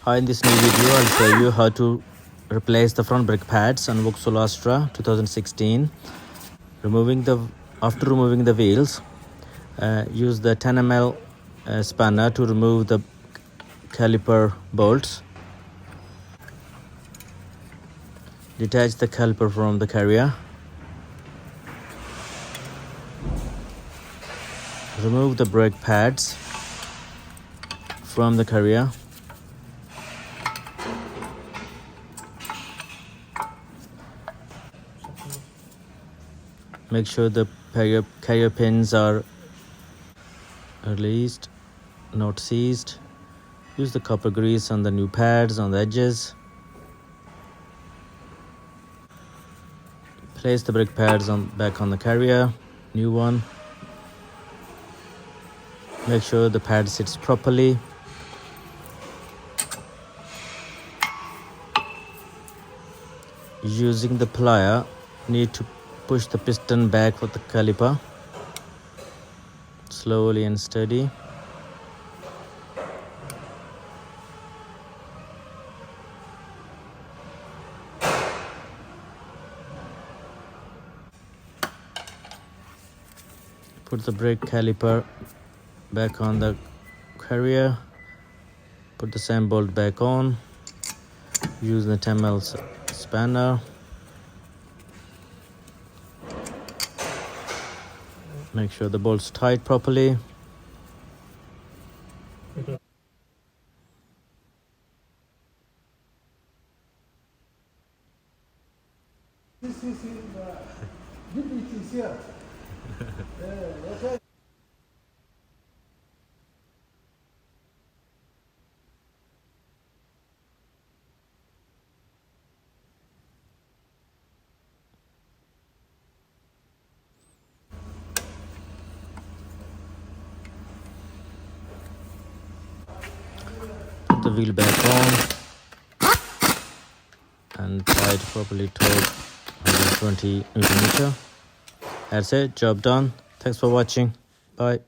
Hi, in this new video I'll show you how to replace the front brake pads on Vauxhall Astra 2016. After removing the wheels, use the 10 ml spanner to remove the caliper bolts. Detach the caliper from the carrier. Remove the brake pads from the carrier. Make sure the carrier pins are released, not seized. Use the copper grease on the new pads on the edges. Place the brake pads back on the carrier, new one. Make sure the pad sits properly. Using the plier, need to push the piston back with the caliper, slowly and steady. Put the brake caliper back on the carrier. Put the same bolt back on. Use the 10 ml spanner. Make sure the bolts tight properly. Put the wheel back on and tight properly toward 120 Nm. That's it, job done. Thanks for watching. Bye.